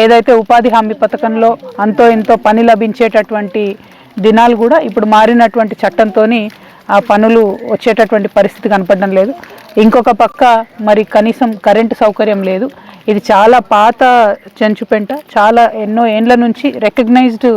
ఏదైతే ఉపాధి హామీ పథకంలో అంతో ఇంతో పని లభించేటటువంటి దినాలు కూడా ఇప్పుడు మారినటువంటి చట్టంతో ఆ పనులు వచ్చేటటువంటి పరిస్థితి కనపడడం లేదు. ఇంకొక పక్క మరి కనీసం కరెంటు సౌకర్యం లేదు. ఇది చాలా పాత చెంచుపెంట, చాలా ఎన్నో ఏండ్ల నుంచి రికగ్నైజ్డ్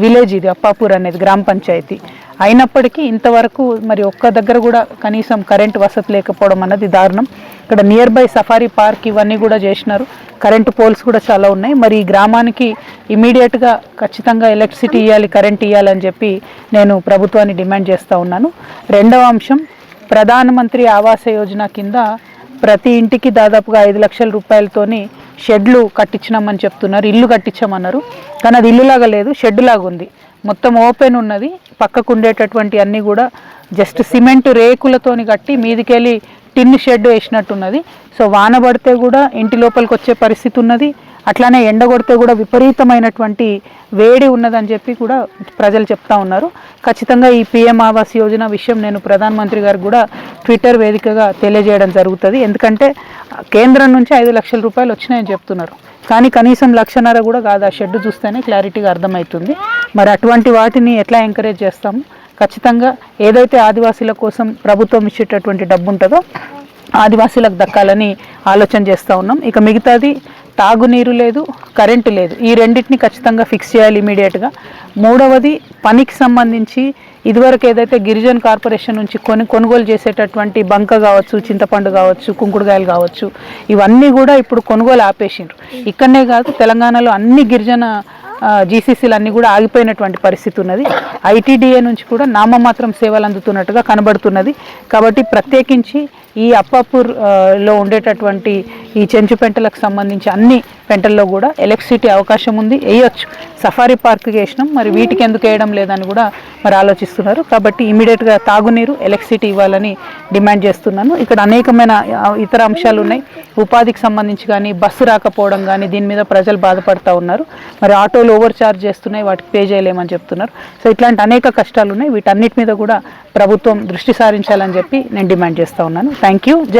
విలేజ్ ఇది అప్పాపూర్ అనేది గ్రామ పంచాయతీ. అయినప్పటికీ ఇంతవరకు మరి ఒక్క దగ్గర కూడా కనీసం కరెంటు వసతి లేకపోవడం అన్నది దారుణం. ఇక్కడ నియర్ బై సఫారీ పార్క్ ఇవన్నీ కూడా చేసినారు, కరెంటు పోల్స్ కూడా చాలా ఉన్నాయి. మరి ఈ గ్రామానికి ఇమీడియట్గా ఖచ్చితంగా ఎలక్ట్రిసిటీ ఇవ్వాలి, కరెంట్ ఇవ్వాలని చెప్పి నేను ప్రభుత్వాన్ని డిమాండ్ చేస్తూ ఉన్నాను. రెండవ అంశం, ప్రధానమంత్రి ఆవాస యోజన కింద ప్రతి ఇంటికి దాదాపుగా 5 లక్షల రూపాయలతోని షెడ్లు కట్టించినామని చెప్తున్నారు, ఇల్లు కట్టించామన్నారు. కానీ అది ఇల్లులాగా లేదు, షెడ్ లాగా ఉంది. మొత్తం ఓపెన్ ఉన్నది, పక్కకు ఉండేటటువంటి అన్నీ కూడా జస్ట్ సిమెంట్ రేకులతోని కట్టి మీదికెళ్ళి టిన్ షెడ్ వేసినట్టున్నది. సో వాన పడితే కూడా ఇంటి లోపలికి వచ్చే పరిస్థితి ఉన్నది, అట్లానే ఎండ కొడితే కూడా విపరీతమైనటువంటి వేడి ఉన్నదని చెప్పి కూడా ప్రజలు చెప్తా ఉన్నారు. ఖచ్చితంగా ఈ పిఎం ఆవాస్ యోజన విషయం నేను ప్రధానమంత్రి గారికి కూడా ట్విట్టర్ వేదికగా తెలియజేయడం జరుగుతుంది. ఎందుకంటే కేంద్రం నుంచి 5 లక్షల రూపాయలు వచ్చినాయని చెప్తున్నారు, కానీ కనీసం 1.5 లక్ష కూడా కాదు. ఆ షెడ్ చూస్తేనే క్లారిటీగా అర్థమవుతుంది. మరి అటువంటి వాటిని ఎట్లా ఎంకరేజ్ చేస్తాము? ఖచ్చితంగా ఏదైతే ఆదివాసీల కోసం ప్రభుత్వం ఇచ్చేటటువంటి డబ్బు ఉంటుందో ఆదివాసీలకు దక్కాలని ఆలోచన చేస్తూ ఉన్నాం. ఇక మిగతాది తాగునీరు లేదు, కరెంటు లేదు, ఈ రెండింటిని ఖచ్చితంగా ఫిక్స్ చేయాలి ఇమీడియట్గా. మూడవది పనికి సంబంధించి ఇదివరకు ఏదైతే గిరిజన కార్పొరేషన్ నుంచి కొనుగోలు చేసేటటువంటి బంక కావచ్చు, చింతపండు కావచ్చు, కుంకుడుకాయలు కావచ్చు, ఇవన్నీ కూడా ఇప్పుడు కొనుగోలు ఆపేసిండ్రు. ఇక్కడనే కాదు, తెలంగాణలో అన్ని గిరిజన జీసీసీలు అన్నీ కూడా ఆగిపోయినటువంటి పరిస్థితి ఉన్నది. ఐటీడీఏ నుంచి కూడా నామమాత్రం సేవలు అందుతున్నట్టుగా కనబడుతున్నది. కాబట్టి ప్రత్యేకించి ఈ అప్పాపూర్లో ఉండేటటువంటి ఈ చెంచు పెంటలకు సంబంధించి అన్ని పెంటల్లో కూడా ఎలక్ట్రిసిటీ అవకాశం ఉంది, వేయొచ్చు. సఫారీ పార్క్ వేసినాం, మరి వీటికి ఎందుకు వేయడం లేదని కూడా మరి ఆలోచిస్తున్నారు. కాబట్టి ఇమీడియట్గా తాగునీరు, ఎలక్ట్రిసిటీ ఇవ్వాలని డిమాండ్ చేస్తున్నాను. ఇక్కడ అనేకమైన ఇతర అంశాలు ఉన్నాయి, ఉపాధికి సంబంధించి కానీ, బస్సు రాకపోవడం కానీ, దీని మీద ప్రజలు బాధపడుతూ ఉన్నారు. మరి ఆటోలు ఓవర్ ఛార్జ్ చేస్తున్నాయి, వాటికి పే చేయలేమని చెప్తున్నారు. సో ఇట్లాంటి అనేక కష్టాలు ఉన్నాయి, వీటన్నిటి మీద కూడా ప్రభుత్వం దృష్టి సారించాలని చెప్పి నేను డిమాండ్ చేస్తూ ఉన్నాను. Thank you. జై